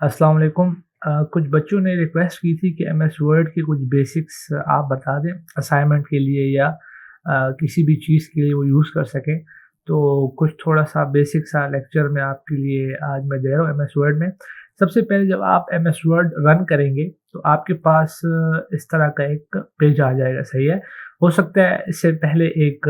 अस्सलाम वालेकुम। कुछ बच्चों ने रिक्वेस्ट की थी कि एमएस वर्ड के कुछ बेसिक्स आप बता दें असाइनमेंट के लिए या किसी भी चीज़ के लिए वो यूज़ कर सकें। तो कुछ थोड़ा-सा बेसिक सा लेक्चर मैं आपके लिए आज मैं दे रहा हूँ एमएस वर्ड में। सबसे पहले जब आप एमएस वर्ड रन करेंगे तो आपके पास इस तरह का एक पेज आ जाएगा, सही है? हो सकता है इससे पहले एक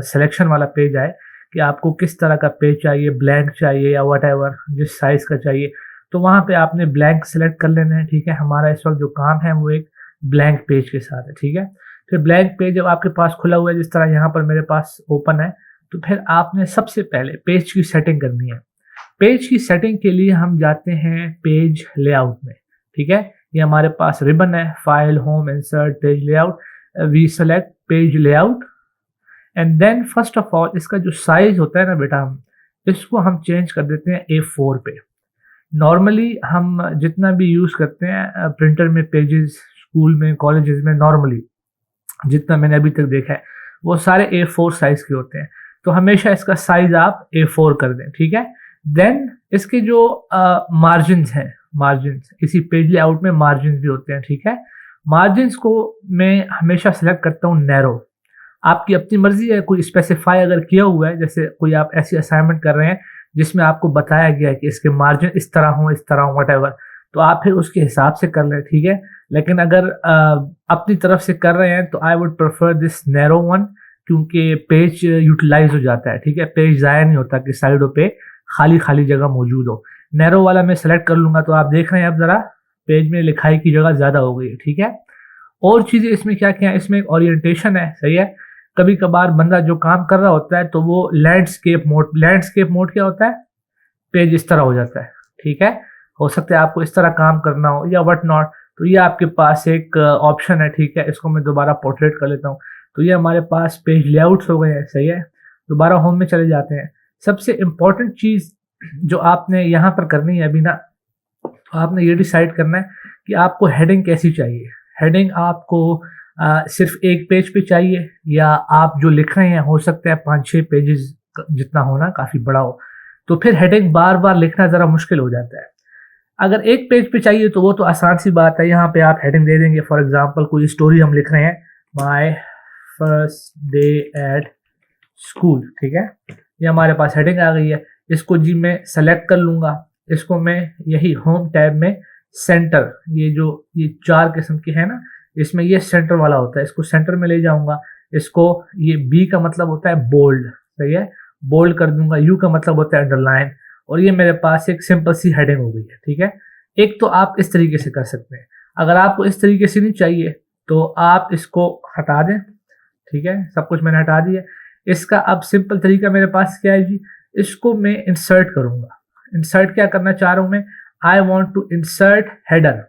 सिलेक्शन वाला पेज आए कि आपको किस तरह का पेज चाहिए, ब्लैंक चाहिए या व्हाटएवर जिस साइज़ का चाहिए। तो वहाँ पे आपने ब्लैंक सेलेक्ट कर लेना है, ठीक है? हमारा इस वक़्त जो काम है वो एक ब्लैंक पेज के साथ है, ठीक है? फिर ब्लैंक पेज जब आपके पास खुला हुआ है जिस तरह यहाँ पर मेरे पास ओपन है, तो फिर आपने सबसे पहले पेज की सेटिंग करनी है। पेज की सेटिंग के लिए हम जाते हैं पेज लेआउट में, ठीक है? ये हमारे पास रिबन है, file, home, insert, page layout. We select page layout and then first of all इसका जो साइज़ होता है ना बेटा, इसको हम चेंज कर देते हैं A4 पे। नॉर्मली हम जितना भी यूज़ करते हैं प्रिंटर में पेजेस स्कूल में, कॉलेजेस में नॉर्मली जितना मैंने अभी तक देखा है, वो सारे A4 साइज़ के होते हैं। तो हमेशा इसका साइज़ आप A4 कर दें, ठीक है? देन इसके जो मार्जिन्स हैं, मार्जिन्स इसी पेज लेआउट में मार्जिन्स भी होते हैं, ठीक है? मार्जिन्स को मैं हमेशा सेलेक्ट करता हूँ नैरो। आपकी अपनी मर्ज़ी है, कोई स्पेसिफ़ाई अगर किया हुआ है, जैसे कोई आप ऐसी असाइनमेंट कर रहे हैं जिसमें आपको बताया गया है कि इसके मार्जिन इस तरह हों, इस तरह हों, व्हाटएवर, तो आप फिर उसके हिसाब से कर लें, ठीक है? लेकिन अगर अपनी तरफ से कर रहे हैं तो I would prefer this narrow one, क्योंकि पेज यूटिलाइज़ हो जाता है, ठीक है? पेज ज़ाया नहीं होता कि साइडों पे खाली-खाली जगह मौजूद हो। नैरो वाला मैं सेलेक्ट कर लूँगा तो आप देख रहे हैं अब ज़रा पेज में लिखाई की जगह ज़्यादा हो गई है, ठीक है? और चीज़ें इसमें क्या-क्या है, इसमें एक ओरिएंटेशन है, सही है? कभी-कभार बंदा जो काम कर रहा होता है तो वो लैंडस्केप मोड क्या होता है? पेज इस तरह हो जाता है, ठीक है? हो सकता है आपको इस तरह काम करना हो या व्हाट नॉट, तो ये आपके पास एक ऑप्शन है, ठीक है? इसको मैं दोबारा पोर्ट्रेट कर लेता हूँ। तो ये हमारे पास पेज लेआउट्स हो गए हैं, सही है? दोबारा होम में चले जाते हैं। सबसे इम्पोर्टेंट चीज़ जो आपने यहाँ पर करनी है अभी ना, तो आपने ये डिसाइड करना है कि आपको हेडिंग कैसी चाहिए। हेडिंग आपको सिर्फ़ एक पेज पे चाहिए या आप जो लिख रहे हैं हो सकता है 5-6 पेजेज़ जितना हो ना, काफ़ी बड़ा हो। तो फिर हेडिंग बार-बार लिखना ज़रा मुश्किल हो जाता है। अगर एक पेज पे चाहिए तो वो तो आसान सी बात है, यहाँ पे आप हेडिंग दे देंगे। फॉर एग्ज़ाम्पल कोई स्टोरी हम लिख रहे हैं, my first day at school, ठीक है? ये हमारे पास हेडिंग आ गई है। इसको जी मैं सेलेक्ट कर लूँगा। इसको मैं यही होम टैब में सेंटर, ये 4 किस्म के हैं ना, इसमें ये सेंटर वाला होता है, इसको सेंटर में ले जाऊँगा। इसको ये बी का मतलब होता है बोल्ड, सही है? बोल्ड कर दूँगा। यू का मतलब होता है अंडरलाइन, और ये मेरे पास एक सिंपल सी हेडिंग हो गई है, ठीक है? एक तो आप इस तरीके से कर सकते हैं। अगर आपको इस तरीके से नहीं चाहिए तो आप इसको हटा दें, ठीक है? सब कुछ मैंने हटा दिया। इसका अब सिंपल तरीका मेरे पास क्या है जी, इसको मैं इंसर्ट करूँगा। इंसर्ट क्या करना चाह रहा हूँ मैं? I want to insert header,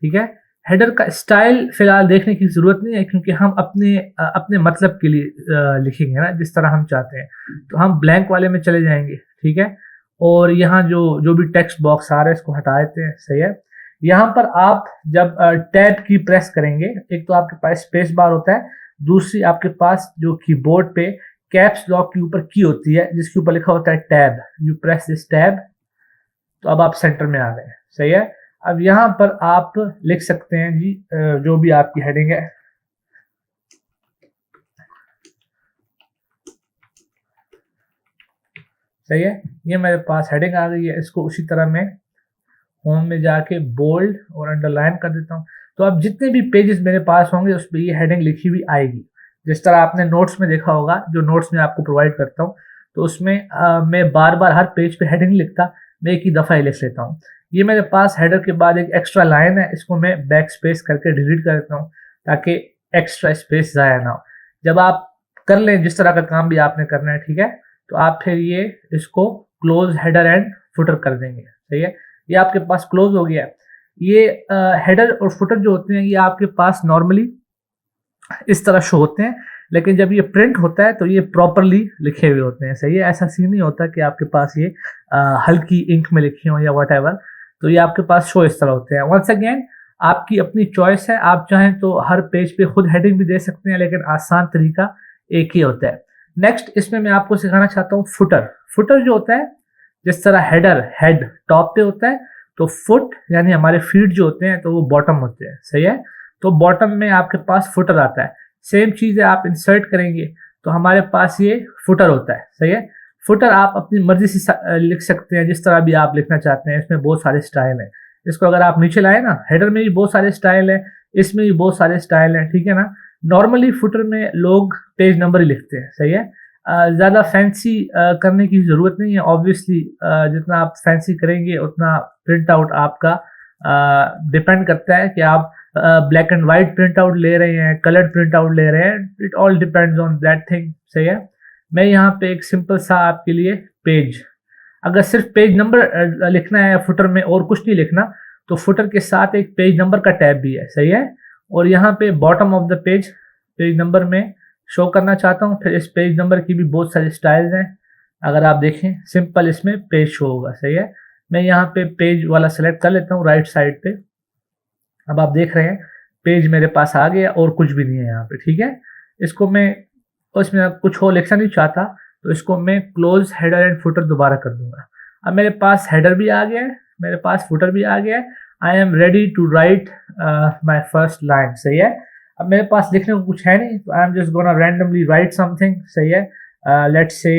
ठीक है? हेडर का स्टाइल फिलहाल देखने की ज़रूरत नहीं है, क्योंकि हम अपने मतलब के लिए लिखेंगे ना जिस तरह हम चाहते हैं। तो हम ब्लैंक वाले में चले जाएँगे, ठीक है? और यहाँ जो भी टेक्स्ट बॉक्स आ रहा है इसको हटा देते हैं, सही है? यहाँ पर आप जब टैब की प्रेस करेंगे, एक तो आपके पास स्पेस बार होता है, दूसरी आपके पास जो कीबोर्ड पे कैप्स लॉक के ऊपर की होती है जिसके ऊपर लिखा होता है tab. You press this tab, तो अब आप सेंटर में आ गए, सही है? अब यहाँ पर आप लिख सकते हैं जी जो भी आपकी हेडिंग है। सही है? ये मेरे पास हेडिंग आ गई है। इसको उसी तरह मैं होम में जाके बोल्ड और अंडरलाइन कर देता हूँ। तो अब जितने भी पेजेस मेरे पास होंगे उस पे ये हेडिंग लिखी हुई आएगी। जिस तरह आपने नोट्स में देखा होगा, जो नोट्स मैं आपको प्रोवाइड करता हूँ, तो उसमें मैं बार-बार हर पेज पे हेडिंग लिखता, मैं एक ही दफ़ा ही लिख लेता हूँ। ये मेरे पास हेडर के बाद एक एक्स्ट्रा लाइन है, इसको मैं बैक स्पेस करके डिलीट कर देता हूँ ताकि एक्स्ट्रा स्पेस ज़ाया ना हो। जब आप कर लें जिस तरह का काम भी आपने करना है, ठीक है? तो आप फिर ये इसको क्लोज हेडर एंड फुटर कर देंगे, सही है? ये आपके पास क्लोज हो गया। ये हेडर और फुटर जो होते हैं ये आपके पास नॉर्मली इस तरह शो होते हैं, लेकिन जब ये प्रिंट होता है तो ये प्रॉपरली लिखे हुए होते हैं, सही है? ऐसा सीन नहीं होता कि आपके पास ये हल्की इंक में लिखे हों या व्हाटएवर, तो ये आपके पास शो इस तरह होते हैं। वंस अगेन आपकी अपनी चॉइस है, आप चाहें तो हर पेज पे खुद हेडिंग भी दे सकते हैं, लेकिन आसान तरीका एक ही होता है। नेक्स्ट इसमें मैं आपको सिखाना चाहता हूँ फुटर। फुटर जो होता है, जिस तरह हेड टॉप पे होता है, तो फुट यानी हमारे फीट जो होते हैं तो वो बॉटम होते हैं, सही है। तो बॉटम में आपके पास फुटर आता है। सेम चीज़ है, आप इंसर्ट करेंगे तो हमारे पास ये फुटर होता है, सही है। फुटर आप अपनी मर्जी से लिख सकते हैं, जिस तरह भी आप लिखना चाहते हैं। इसमें बहुत सारे स्टाइल हैं। इसको अगर आप नीचे लाए ना, हेडर में भी बहुत सारे स्टाइल हैं, इसमें भी बहुत सारे स्टाइल हैं, ठीक है ना। नॉर्मली फुटर में लोग पेज नंबर ही लिखते हैं, सही है। ज़्यादा फैंसी करने की ज़रूरत नहीं है। ऑब्वियसली जितना आप फैंसी करेंगे उतना प्रिंट आउट आपका डिपेंड करता है कि आप black and white print out ले रहे हैं, कलर्ड प्रिंट आउट ले रहे हैं। It all depends on that thing, सही है। मैं यहाँ पे एक सिंपल सा आपके लिए पेज, अगर सिर्फ पेज नंबर लिखना है फुटर में और कुछ नहीं लिखना, तो फुटर के साथ एक पेज नंबर का टैब भी है, सही है। और यहाँ पे bottom of the page number में शो करना चाहता हूँ। फिर इस पेज नंबर की भी बहुत सारे स्टाइल्स हैं। अगर आप देखें सिंपल इसमें पेज शो होगा, सही है। मैं यहाँ पे पेज वाला सेलेक्ट कर लेता हूँ राइट साइड पे। अब आप देख रहे हैं पेज मेरे पास आ गया और कुछ भी नहीं है यहाँ पे, ठीक है। इसको मैं, उसमें कुछ और लिखना नहीं चाहता तो इसको मैं क्लोज हेडर एंड फुटर दोबारा कर दूंगा। अब मेरे पास हेडर भी आ गया है, मेरे पास फुटर भी आ गया है। I am ready to write my first line, सही है। अब मेरे पास लिखने को कुछ है नहीं, तो I am just gonna randomly right something, सही है। लेट्स से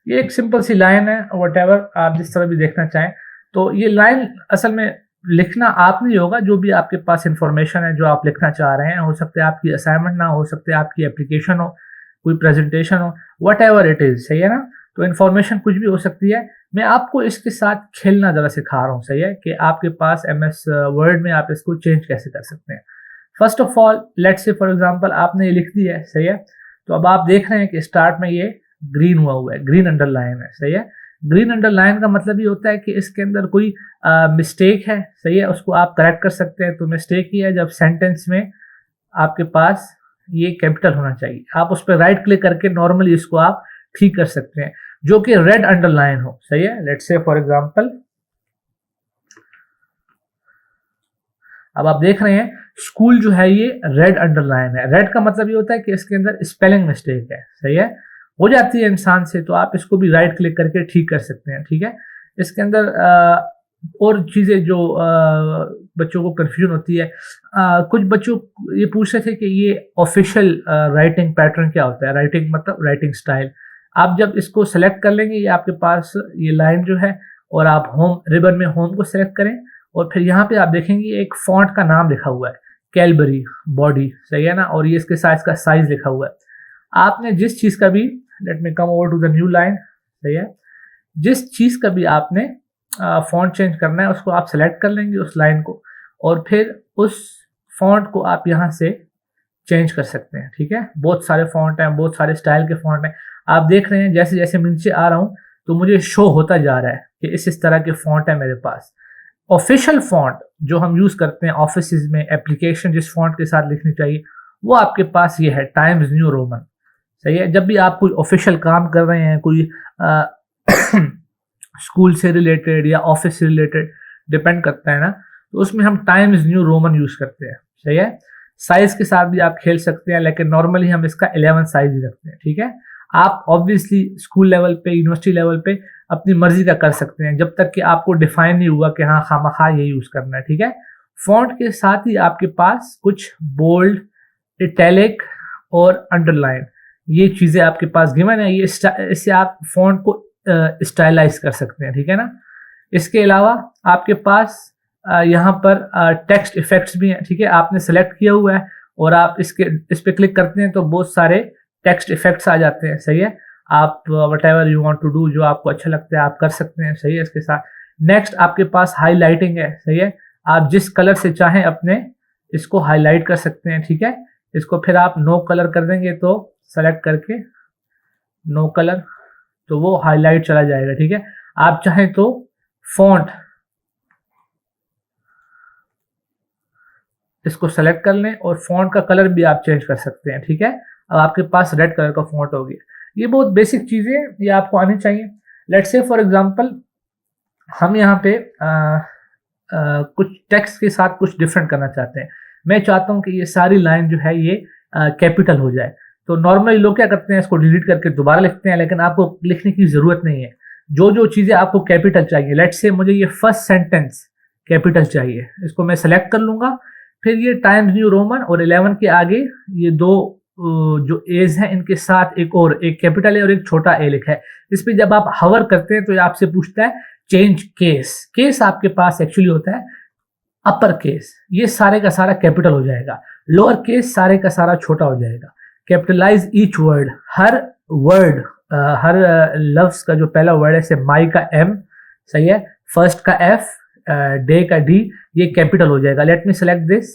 ये एक सिंपल सी लाइन है, वट एवर आप जिस तरह भी देखना चाहें। तो ये लाइन असल में लिखना आप नहीं होगा, जो भी आपके पास इंफॉर्मेशन है जो आप लिखना चाह रहे हैं, हो सकता है आपकी असाइनमेंट ना हो सकते आपकी एप्लीकेशन हो, कोई प्रेजेंटेशन हो, वट एवर इट इज़, सही है ना। तो इन्फॉर्मेशन कुछ भी हो सकती है। मैं आपको इसके साथ खेलना ज़रा सिखा रहा हूँ, सही है, कि आपके पास MS वर्ड में आप इसको चेंज कैसे कर सकते हैं। First of all let's say for example आपने ये लिख दिया है, सही है। तो अब आप देख रहे हैं कि स्टार्ट में ये ग्रीन हुआ है, ग्रीन अंडरलाइन है, सही है। ग्रीन अंडरलाइन का मतलब ये होता है कि इसके अंदर कोई मिस्टेक है, सही है, उसको आप करेक्ट कर सकते हैं। तो मिस्टेक ही है जब सेंटेंस में आपके पास ये कैपिटल होना चाहिए, आप उस पर राइट क्लिक करके नॉर्मली इसको आप ठीक कर सकते हैं, जो कि रेड अंडरलाइन हो, सही है। लेट्स से फॉर एग्जांपल अब आप देख रहे हैं स्कूल जो है ये रेड अंडरलाइन है। रेड का मतलब ये होता है कि इसके अंदर स्पेलिंग मिस्टेक है, सही है, हो जाती है इंसान से, तो आप इसको भी राइट क्लिक करके ठीक कर सकते हैं, ठीक है। इसके अंदर और चीज़ें जो बच्चों को कन्फ्यूजन होती है, कुछ बच्चों ये पूछ रहे थे कि ये ऑफिशियल राइटिंग पैटर्न क्या होता है। राइटिंग मतलब राइटिंग स्टाइल। आप जब इसको सेलेक्ट कर लेंगे, ये आपके पास ये लाइन जो है, और आप होम रिबन में होम को सेलेक्ट करें, और फिर यहाँ पे आप देखेंगे एक फॉन्ट का नाम लिखा हुआ है, कैलबरी बॉडी, सही है ना, और ये इसके साइज का साइज लिखा हुआ है। आपने जिस चीज़ का भी, let me come over to the new line, सही है, जिस चीज़ का भी आपने फॉन्ट चेंज करना है उसको आप सेलेक्ट कर लेंगे उस लाइन को, और फिर उस फॉन्ट को आप यहाँ से चेंज कर सकते हैं, ठीक है। बहुत सारे फॉन्ट हैं, बहुत सारे स्टाइल के फॉन्ट हैं। आप देख रहे हैं जैसे जैसे मैं नीचे आ रहा हूँ तो मुझे शो होता जा रहा है कि इस तरह के फॉन्ट है मेरे पास। ऑफिशियल फॉन्ट जो हम यूज़ करते हैं ऑफिस में, एप्लीकेशन जिस फॉन्ट के साथ लिखनी चाहिए, वो आपके पास ये है, टाइम्स न्यू रोमन, सही है। जब भी आप कोई ऑफिशियल काम कर रहे हैं, कोई स्कूल से रिलेटेड या ऑफिस से रिलेटेड, डिपेंड करता है ना, तो उसमें हम टाइम्स न्यू रोमन यूज़ करते हैं, सही है। साइज के साथ भी आप खेल सकते हैं, लेकिन नॉर्मली हम इसका 11 साइज ही रखते हैं, ठीक है। आप ऑब्वियसली स्कूल लेवल पे, यूनिवर्सिटी लेवल पे अपनी मर्जी का कर सकते हैं, जब तक कि आपको डिफाइन नहीं हुआ कि हाँ खामखा ये यूज़ करना है, ठीक है। फॉन्ट के साथ ही आपके पास कुछ बोल्ड, इटैलिक और अंडरलाइन, ये चीज़ें आपके पास गिवन है। ये इससे आप फॉन्ट को स्टाइलाइज कर सकते हैं, ठीक है ना। इसके अलावा आपके पास यहाँ पर टेक्स्ट इफेक्ट्स भी हैं, ठीक है। आपने सेलेक्ट किया हुआ है और आप इस पर क्लिक करते हैं तो बहुत सारे टेक्स्ट इफेक्ट्स आ जाते हैं, सही है। आप whatever you want to do, जो आपको अच्छा लगता है आप कर सकते हैं, सही है। इसके साथ नेक्स्ट आपके पास हाईलाइटिंग है, सही है। आप जिस कलर से चाहें अपने इसको हाईलाइट कर सकते हैं, ठीक है। इसको फिर आप नो कलर कर देंगे, तो सेलेक्ट करके नो कलर, तो वो हाईलाइट चला जाएगा, ठीक है। आप चाहें तो फॉन्ट इसको सेलेक्ट कर लें और फॉन्ट का कलर भी आप चेंज कर सकते हैं, ठीक है। अब आपके पास रेड कलर का फॉन्ट हो गया। ये बहुत बेसिक चीज़ें ये आपको आनी चाहिए। लेट्स से फॉर एग्जांपल हम यहाँ पे कुछ टेक्स्ट के साथ कुछ डिफरेंट करना चाहते हैं। मैं चाहता हूँ कि ये सारी लाइन जो है ये कैपिटल हो जाए। तो नॉर्मली लोग क्या करते हैं, इसको डिलीट करके दोबारा लिखते हैं, लेकिन आपको लिखने की ज़रूरत नहीं है। जो जो चीज़ें आपको कैपिटल चाहिए, लेट्स से मुझे ये फर्स्ट सेंटेंस कैपिटल चाहिए, इसको मैं सेलेक्ट कर लूँगा। फिर ये टाइम्स न्यू रोमन और 11 के आगे ये दो जो एज हैं इनके साथ एक कैपिटल है और एक छोटा ए लिखा है। इस पर जब आप हवर करते हैं तो ये आपसे पूछता है चेंज केस। केस आपके पास एक्चुअली होता है अपर केस, ये सारे का सारा कैपिटल हो जाएगा। लोअर केस सारे का सारा छोटा हो जाएगा। कैपिटलाइज ईच वर्ड, हर वर्ड हर लफ्ज का जो पहला वर्ड है, जैसे माई का एम, सही है, फर्स्ट का एफ, डे का डी, ये कैपिटल हो जाएगा। लेट मी सेलेक्ट दिस,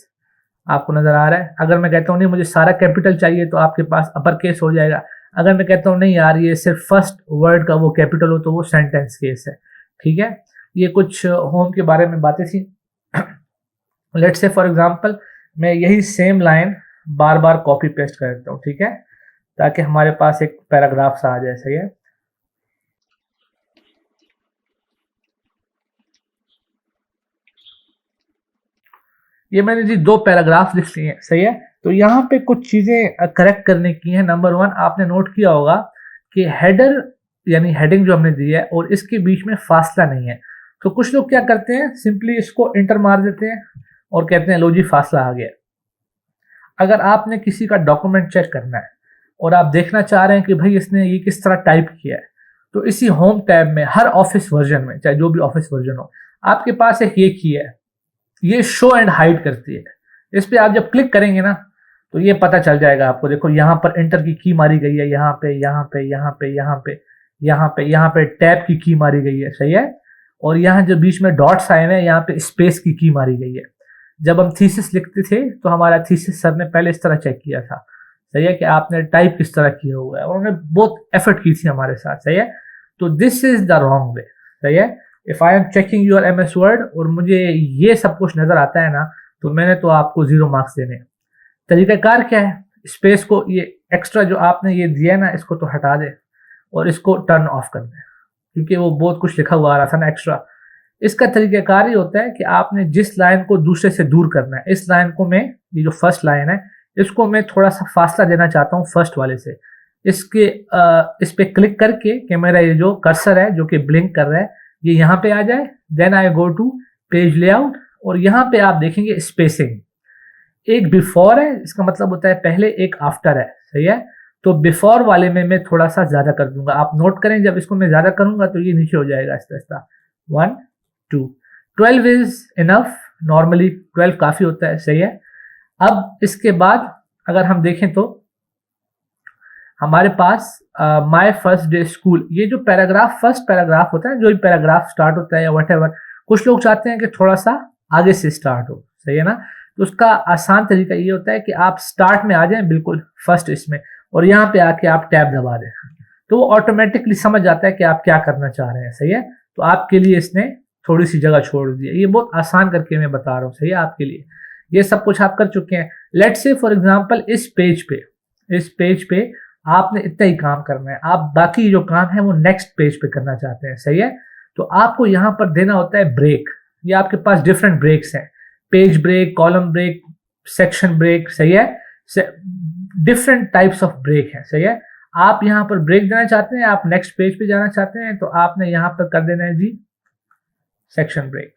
आपको नजर आ रहा है। अगर मैं कहता हूँ नहीं मुझे सारा कैपिटल चाहिए तो आपके पास अपर केस हो जाएगा। अगर मैं कहता हूँ नहीं यार ये सिर्फ फर्स्ट वर्ड का वो कैपिटल हो तो वो सेंटेंस केस है। ठीक है, ये कुछ होम के बारे में बातें थी। लेट्स से फॉर एग्जांपल मैं यही सेम लाइन बार बार कॉपी पेस्ट कर देता हूँ, ठीक है, ताकि हमारे पास एक पैराग्राफ सा आ जाए। सही है, ये मैंने जी 2 पैराग्राफ लिख लिए हैं। सही है, तो यहाँ पे कुछ चीजें करेक्ट करने की है। नंबर 1, आपने नोट किया होगा कि हेडर यानी हेडिंग जो हमने दी है और इसके बीच में फासला नहीं है। तो कुछ लोग क्या करते हैं, सिंपली इसको इंटर मार देते हैं और कहते हैं लो जी फासला आ गया। अगर आपने किसी का डॉक्यूमेंट चेक करना है और आप देखना चाह रहे हैं कि भाई इसने ये किस तरह टाइप किया है, तो इसी होम टैब में हर ऑफिस वर्जन में, चाहे जो भी ऑफिस वर्जन हो, आपके पास एक ये की है, ये शो एंड हाइड करती है। इस पे आप जब क्लिक करेंगे ना तो ये पता चल जाएगा आपको। देखो यहाँ पर एंटर की की मारी गई है, यहाँ पे यहाँ पे यहाँ पे यहाँ पे यहाँ पे यहाँ पे टैब की मारी गई है। सही है, और यहाँ जो बीच में डॉट्स आए हैं यहाँ पे स्पेस की मारी गई है। जब हम थीसिस लिखते थे तो हमारा थीसिस सर ने पहले इस तरह चेक किया था। सही है, कि आपने टाइप किस तरह किया हुआ है, और उन्होंने बहुत एफर्ट की थी हमारे साथ। सही है, तो this is the wrong way. सही है, if I am checking your MS word और मुझे ये सब कुछ नजर आता है ना, तो मैंने तो आपको 0 मार्क्स देने। तरीकाकार क्या है, स्पेस को ये एक्स्ट्रा जो आपने ये दिया ना इसको तो हटा दे और इसको टर्न ऑफ कर दे, क्योंकि वो बहुत कुछ लिखा हुआ आ रहा था ना एक्स्ट्रा। इसका तरीकाकार ये होता है कि आपने जिस लाइन को दूसरे से दूर करना है, इस लाइन को मैं, ये जो फर्स्ट लाइन है इसको मैं थोड़ा सा फासला देना चाहता हूँ फर्स्ट वाले से। इसके इस पे क्लिक करके कि मेरा ये जो कर्सर है जो कि ब्लिंक कर रहा है ये यहाँ पे आ जाए। Then I go to page layout और यहाँ पे आप देखेंगे स्पेसिंग, एक बिफोर है, इसका मतलब होता है पहले, एक आफ्टर है। सही है, तो बिफोर वाले में मैं थोड़ा सा ज्यादा कर दूंगा। आप नोट करें जब इसको मैं ज्यादा करूंगा तो ये नीचे हो जाएगा Aahista Aahista. 1 2 12 is enough, normally 12 काफी होता है। सही है, अब इसके बाद अगर हम देखें तो हमारे पास माय फर्स्ट डे स्कूल, ये जो पैराग्राफ फर्स्ट पैराग्राफ होता है, जो भी पैराग्राफ स्टार्ट होता है या वट कुछ लोग चाहते हैं कि थोड़ा सा आगे से स्टार्ट हो। सही है ना, तो उसका आसान तरीका ये होता है कि आप स्टार्ट में आ जाएं बिल्कुल फर्स्ट इसमें, और यहाँ पे आके आप टैब दबा दें, तो वो ऑटोमेटिकली समझ जाता है कि आप क्या करना चाह रहे हैं। सही है, तो आपके लिए इसने थोड़ी सी जगह छोड़ दी है। ये बहुत आसान करके मैं बता रहा हूँ। सही है, आपके लिए ये सब कुछ आप कर चुके हैं। लेट्स से फॉर एग्जांपल इस पेज पे आपने इतना ही काम करना है, आप बाकी जो काम है वो नेक्स्ट पेज पे करना चाहते हैं। सही है, तो आपको यहाँ पर देना होता है ब्रेक। ये आपके पास डिफरेंट ब्रेक्स हैं, page break, column break, section break. सही है, डिफरेंट टाइप्स ऑफ ब्रेक है। सही है, आप यहाँ पर ब्रेक देना चाहते हैं, आप नेक्स्ट पेज पे जाना चाहते हैं, तो आपने यहाँ पर कर देना है जी सेक्शन ब्रेक।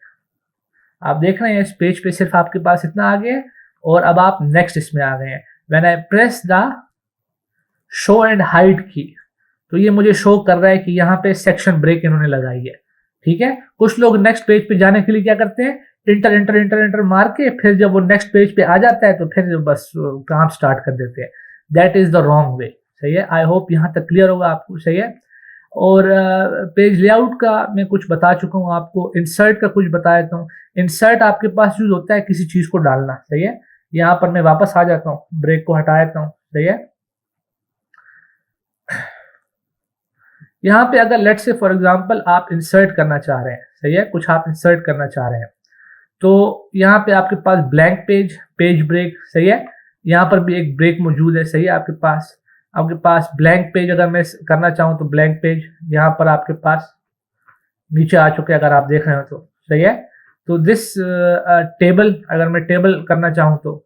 आप देख रहे हैं इस पेज पे सिर्फ आपके पास इतना आ गया है और अब आप नेक्स्ट इसमें आ गए हैं। When I press the show and hide की, तो ये मुझे शो कर रहा है कि यहाँ पे सेक्शन ब्रेक इन्होंने लगाई है। ठीक है, कुछ लोग नेक्स्ट पेज पे जाने के लिए क्या करते हैं, इंटर इंटर इंटर इंटर मार के फिर जब वो नेक्स्ट पेज पे आ जाता है तो फिर बस काम स्टार्ट कर देते हैं। That is the wrong way. सही है, आई होप यहाँ तक क्लियर होगा आपको। सही है, और पेज लेआउट का मैं कुछ बता चुका हूँ आपको। इंसर्ट का कुछ बता देता हूँ। इंसर्ट आपके पास यूज होता है किसी चीज को डालना। सही है, यहाँ पर मैं वापस आ जाता हूँ, ब्रेक को हटा देता हूँ। सही है, यहाँ पे अगर लेट्स से फॉर एग्जांपल आप इंसर्ट करना चाह रहे हैं, सही है, कुछ आप इंसर्ट करना चाह रहे हैं, तो यहाँ पे आपके पास ब्लैंक पेज ब्रेक। सही है, यहाँ पर भी एक ब्रेक मौजूद है। सही है, आपके पास ब्लैंक पेज अगर मैं करना चाहूँ तो ब्लैंक पेज यहाँ पर आपके पास नीचे आ चुके हैं अगर आप देख रहे हो तो। सही है, तो दिस टेबल, अगर मैं टेबल करना चाहूँ तो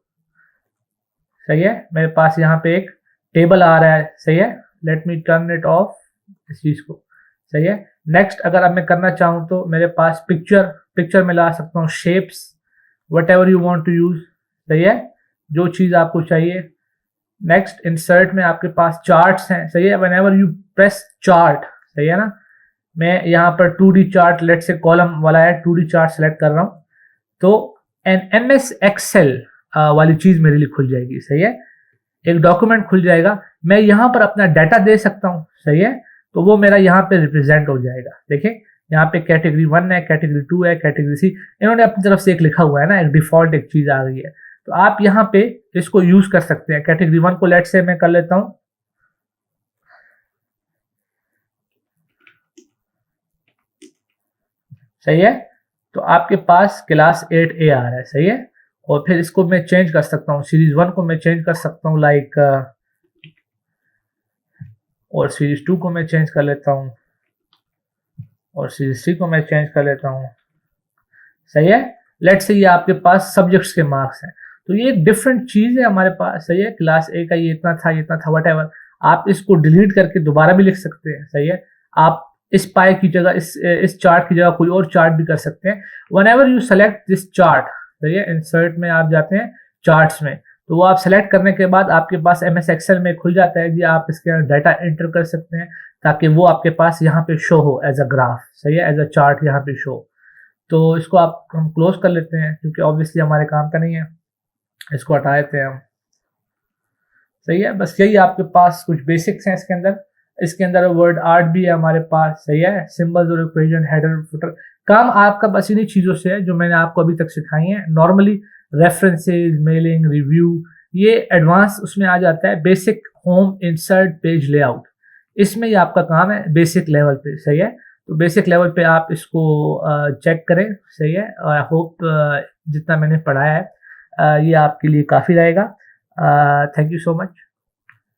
सही है, मेरे पास यहाँ पे एक टेबल आ रहा है, सही है। Let me turn it of इस चीज को, सही है। नेक्स्ट अगर अब मैं करना चाहूँ तो मेरे पास पिक्चर में ला सकता हूँ, shapes, whatever you want to use, सही है, जो चीज आपको चाहिए। नेक्स्ट इंसर्ट में आपके पास चार्ट्स हैं, सही है। When ever you press chart, सही है ना, मैं यहाँ पर 2D चार्ट, लेट से कॉलम वाला है, 2D चार्ट सेलेक्ट कर रहा हूँ, तो एन MS एक्सेल वाली चीज मेरे लिए खुल जाएगी, सही है। एक डॉक्यूमेंट खुल जाएगा, मैं यहाँ पर अपना डाटा दे सकता हूँ, सही है, तो वो मेरा यहाँ पे रिप्रेजेंट हो जाएगा। देखिए यहाँ पे कैटेगरी 1 है, कैटेगरी 2 है, कैटेगरी C, इन्होंने अपनी तरफ से एक लिखा हुआ है ना, एक डिफॉल्ट एक चीज आ गई है, तो आप यहाँ पे इसको यूज कर सकते हैं। कैटेगरी 1 को लेट से मैं कर लेता हूँ, सही है, तो आपके पास क्लास 8A आ रहा है, सही है। और फिर इसको मैं चेंज कर सकता हूँ, सीरीज 1 को मैं चेंज कर सकता हूँ लाइक, और सीरीज 2 को मैं चेंज कर लेता हूँ, और सीरीज 3 को मैं चेंज कर लेता हूँ, सही है। लेट्स से ये आपके पास सब्जेक्ट्स के मार्क्स हैं, तो ये एक डिफरेंट चीज है हमारे पास, सही है। क्लास A का ये इतना था, ये इतना था, वट आप इसको डिलीट करके दोबारा भी लिख सकते हैं, सही है। आप इस पाए की जगह इस चार्ट की जगह कोई और चार्ट भी कर सकते हैं। One ever you select this chart, सही है, इंसर्ट में आप जाते हैं चार्ट्स में, तो वो आप सेलेक्ट करने के बाद आपके पास MS एक्सेल में खुल जाता है जी, आप इसके अंदर डाटा एंटर कर सकते हैं ताकि वो आपके पास यहाँ पे शो हो एज अ ग्राफ, सही है, एज अ चार्ट यहाँ पे शो। तो इसको हम क्लोज कर लेते हैं क्योंकि ऑब्वियसली हमारे काम का नहीं है, इसको हटा देते हैं हम, सही है। बस यही आपके पास कुछ बेसिक्स हैं इसके अंदर। इसके अंदर वर्ड आर्ट भी है हमारे पास, सही है, सिंबल्स और इक्वेशन, हेडर, फुटर, काम आपका बस इन्हीं चीजों से है जो मैंने आपको अभी तक सिखाई है। नॉर्मली रेफरेंसेस, मेलिंग, रिव्यू, ये एडवांस उसमें आ जाता है। Basic, home, insert, page layout, इसमें ये आपका काम है बेसिक लेवल पे, सही है। तो बेसिक लेवल पे आप इसको चेक करें, सही है। आई होप जितना मैंने पढ़ाया है ये आपके लिए काफ़ी रहेगा। Thank you so much.